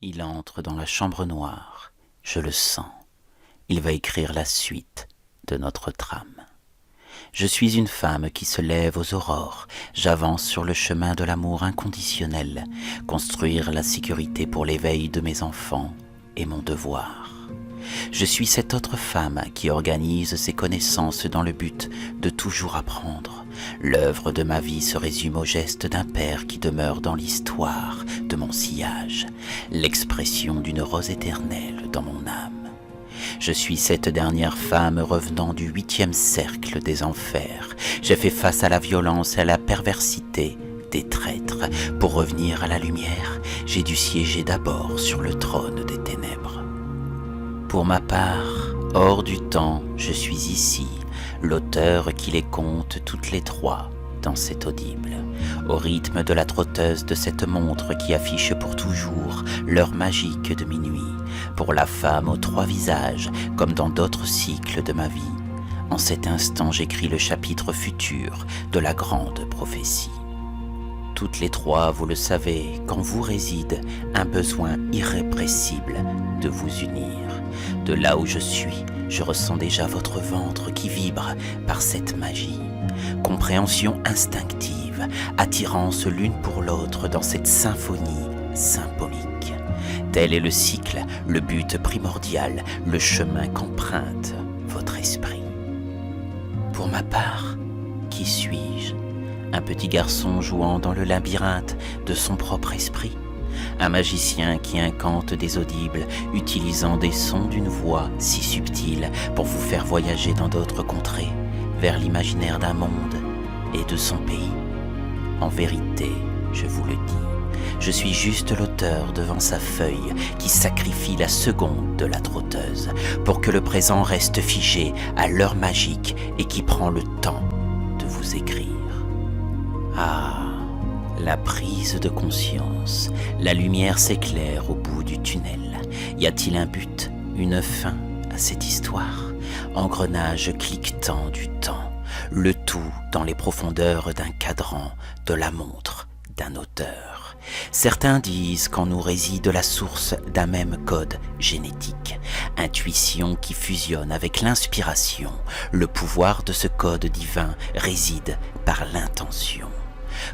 Il entre dans la chambre noire, je le sens. Il va écrire la suite de notre trame. Je suis une femme qui se lève aux aurores. J'avance sur le chemin de l'amour inconditionnel, construire la sécurité pour l'éveil de mes enfants est mon devoir. Je suis cette autre femme qui organise ses connaissances dans le but de toujours apprendre. L'œuvre de ma vie se résume au geste d'un père qui demeure dans l'histoire de mon sillage, l'expression d'une rose éternelle dans mon âme. Je suis cette dernière femme revenant du 8e cercle des enfers. J'ai fait face à la violence et à la perversité des traîtres. Pour revenir à la lumière, j'ai dû siéger d'abord sur le trône des ténèbres. Pour ma part, hors du temps, je suis ici, l'auteur qui les compte toutes les trois dans cet audible, au rythme de la trotteuse de cette montre qui affiche pour toujours l'heure magique de minuit, pour la femme aux 3 visages, comme dans d'autres cycles de ma vie. En cet instant, j'écris le chapitre futur de la grande prophétie. Toutes les trois, vous le savez, qu'en vous réside un besoin irrépressible de vous unir. De là où je suis, je ressens déjà votre ventre qui vibre par cette magie. Compréhension instinctive, attirance l'une pour l'autre dans cette symphonie symbolique. Tel est le cycle, le but primordial, le chemin qu'emprunte votre esprit. Pour ma part, qui suis-je ? Un petit garçon jouant dans le labyrinthe de son propre esprit, un magicien qui incante des audibles, utilisant des sons d'une voix si subtile pour vous faire voyager dans d'autres contrées, vers l'imaginaire d'un monde et de son pays. En vérité, je vous le dis, je suis juste l'auteur devant sa feuille qui sacrifie la seconde de la trotteuse pour que le présent reste figé à l'heure magique et qui prend le temps de vous écrire. Ah, la prise de conscience, la lumière s'éclaire au bout du tunnel. Y a-t-il un but, une fin à cette histoire ? Engrenage cliquetant du temps, le tout dans les profondeurs d'un cadran, de la montre d'un auteur. Certains disent qu'en nous réside la source d'un même code génétique, intuition qui fusionne avec l'inspiration. Le pouvoir de ce code divin réside par l'intention.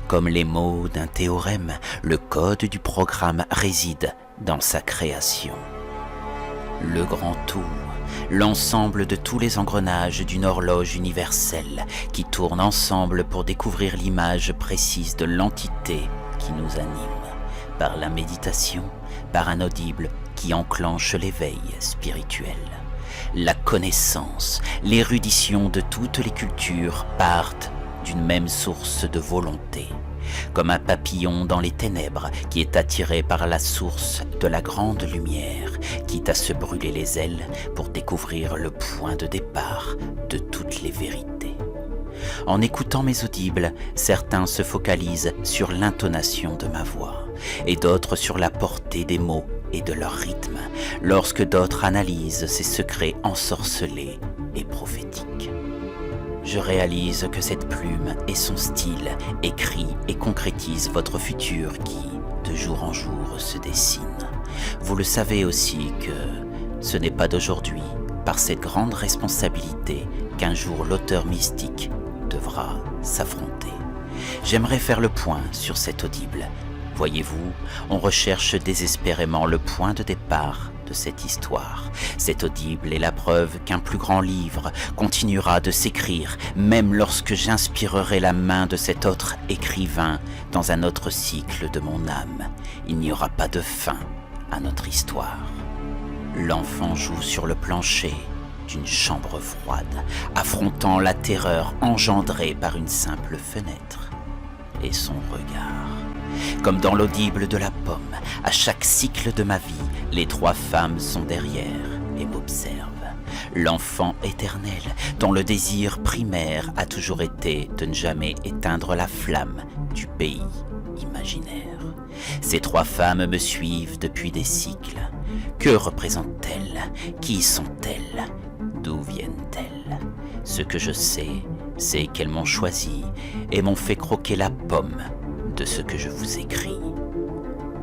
Comme les mots d'un théorème, le code du programme réside dans sa création. Le grand tout, l'ensemble de tous les engrenages d'une horloge universelle qui tournent ensemble pour découvrir l'image précise de l'entité qui nous anime, par la méditation, par un audible qui enclenche l'éveil spirituel. La connaissance, l'érudition de toutes les cultures partent d'une même source de volonté, comme un papillon dans les ténèbres qui est attiré par la source de la grande lumière, quitte à se brûler les ailes pour découvrir le point de départ de toutes les vérités. En écoutant mes audibles, certains se focalisent sur l'intonation de ma voix, et d'autres sur la portée des mots et de leur rythme, lorsque d'autres analysent ces secrets ensorcelés et prophétiques. Je réalise que cette plume et son style écrit et concrétise votre futur qui, de jour en jour, se dessine. Vous le savez aussi que ce n'est pas d'aujourd'hui, par cette grande responsabilité, qu'un jour l'auteur mystique devra s'affronter. J'aimerais faire le point sur cet audible. Voyez-vous, on recherche désespérément le point de départ de cette histoire. Cet audible est la preuve qu'un plus grand livre continuera de s'écrire, même lorsque j'inspirerai la main de cet autre écrivain dans un autre cycle de mon âme. Il n'y aura pas de fin à notre histoire. L'enfant joue sur le plancher d'une chambre froide, affrontant la terreur engendrée par une simple fenêtre. Et son regard, comme dans l'audible de la pomme, à chaque cycle de ma vie, les 3 femmes sont derrière et m'observent. L'enfant éternel, dont le désir primaire a toujours été de ne jamais éteindre la flamme du pays imaginaire. Ces 3 femmes me suivent depuis des cycles. Que représentent-elles ? Qui sont-elles ? D'où viennent-elles ? Ce que je sais, c'est qu'elles m'ont choisi et m'ont fait croquer la pomme de ce que je vous écris.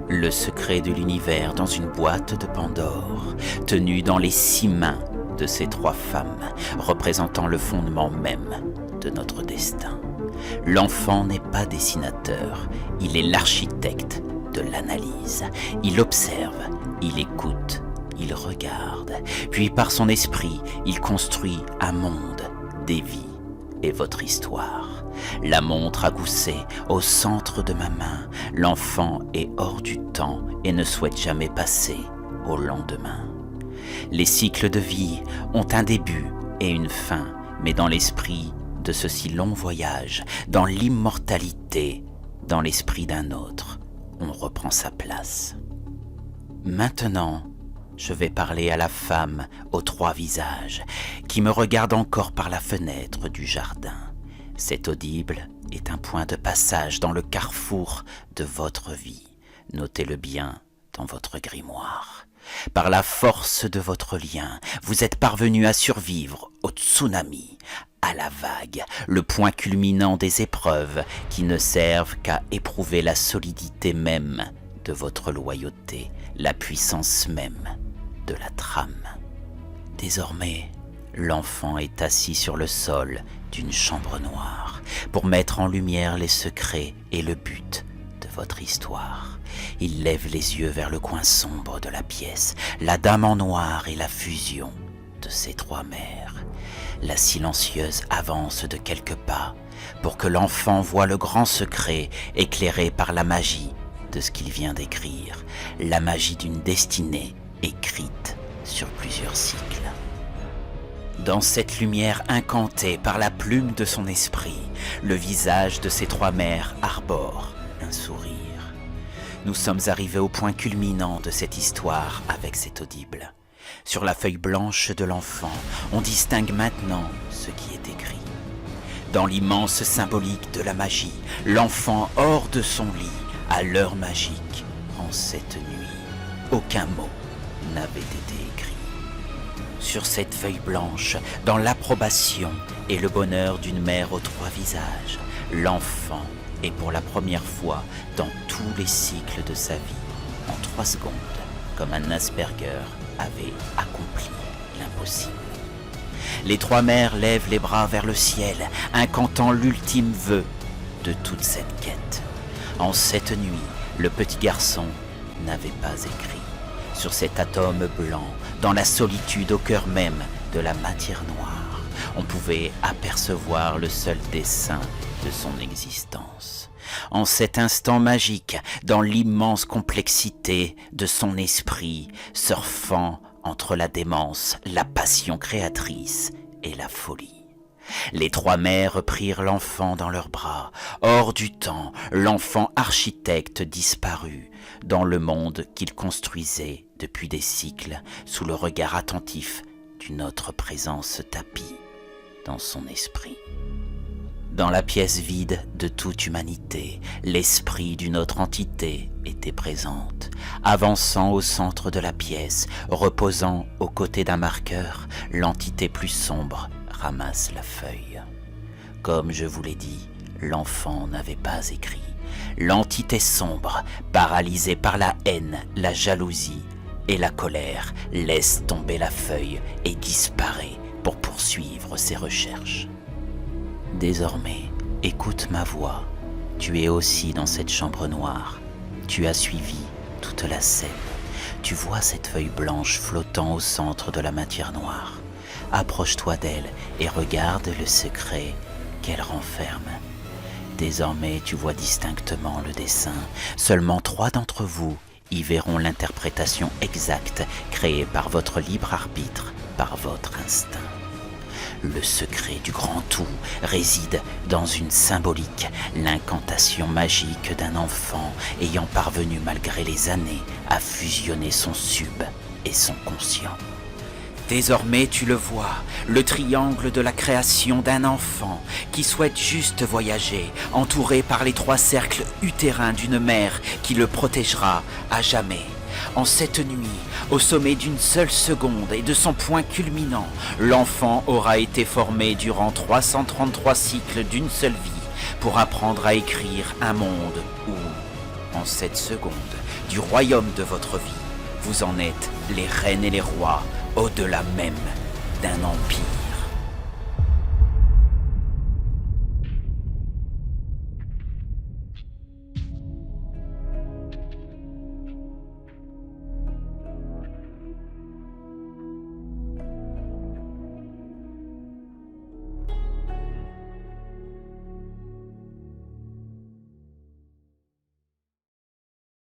Le secret de l'univers dans une boîte de Pandore, tenue dans les 6 mains de ces 3 femmes, représentant le fondement même de notre destin. L'enfant n'est pas dessinateur, il est l'architecte de l'analyse. Il observe, il écoute, il regarde, puis par son esprit, il construit un monde, des vies et votre histoire. La montre à gousset au centre de ma main, l'enfant est hors du temps et ne souhaite jamais passer au lendemain. Les cycles de vie ont un début et une fin, mais dans l'esprit de ce si long voyage, dans l'immortalité, dans l'esprit d'un autre, on reprend sa place. Maintenant, je vais parler à la femme aux 3 visages, qui me regarde encore par la fenêtre du jardin. Cet audible est un point de passage dans le carrefour de votre vie. Notez-le bien dans votre grimoire. Par la force de votre lien, vous êtes parvenu à survivre au tsunami, à la vague, le point culminant des épreuves qui ne servent qu'à éprouver la solidité même de votre loyauté, la puissance même de la trame. Désormais, l'enfant est assis sur le sol d'une chambre noire pour mettre en lumière les secrets et le but de votre histoire. Il lève les yeux vers le coin sombre de la pièce, la dame en noir et la fusion de ces 3 mères. La silencieuse avance de quelques pas pour que l'enfant voie le grand secret éclairé par la magie de ce qu'il vient d'écrire, la magie d'une destinée écrite sur plusieurs cycles. Dans cette lumière incantée par la plume de son esprit, le visage de ces 3 mères arbore un sourire. Nous sommes arrivés au point culminant de cette histoire avec cet audible. Sur la feuille blanche de l'enfant, on distingue maintenant ce qui est écrit. Dans l'immense symbolique de la magie, l'enfant hors de son lit, à l'heure magique, en cette nuit, aucun mot n'avait été écrit. Sur cette feuille blanche, dans l'approbation et le bonheur d'une mère aux 3 visages, l'enfant est pour la première fois dans tous les cycles de sa vie, en 3 secondes, comme un Asperger avait accompli l'impossible. Les 3 mères lèvent les bras vers le ciel, incantant l'ultime vœu de toute cette quête. En cette nuit, le petit garçon n'avait pas écrit. Sur cet atome blanc, dans la solitude au cœur même de la matière noire, on pouvait apercevoir le seul dessein de son existence. En cet instant magique, dans l'immense complexité de son esprit, surfant entre la démence, la passion créatrice et la folie. Les 3 mères prirent l'enfant dans leurs bras. Hors du temps, l'enfant architecte disparut dans le monde qu'il construisait depuis des cycles, sous le regard attentif d'une autre présence tapie dans son esprit. Dans la pièce vide de toute humanité, l'esprit d'une autre entité était présente, avançant au centre de la pièce, reposant aux côtés d'un marqueur, l'entité plus sombre ramasse la feuille. Comme je vous l'ai dit, l'enfant n'avait pas écrit. L'entité sombre, paralysée par la haine, la jalousie et la colère, laisse tomber la feuille et disparaît pour poursuivre ses recherches. Désormais, écoute ma voix. Tu es aussi dans cette chambre noire. Tu as suivi toute la scène. Tu vois cette feuille blanche flottant au centre de la matière noire. Approche-toi d'elle et regarde le secret qu'elle renferme. Désormais, tu vois distinctement le dessin. Seulement 3 d'entre vous y verront l'interprétation exacte créée par votre libre arbitre, par votre instinct. Le secret du grand tout réside dans une symbolique, l'incantation magique d'un enfant ayant parvenu malgré les années à fusionner son sub et son conscient. Désormais tu le vois, le triangle de la création d'un enfant qui souhaite juste voyager, entouré par les 3 cercles utérins d'une mère qui le protégera à jamais. En cette nuit, au sommet d'une seule seconde et de son point culminant, l'enfant aura été formé durant 333 cycles d'une seule vie pour apprendre à écrire un monde où En 7 secondes, du royaume de votre vie, vous en êtes les reines et les rois, au-delà même d'un empire.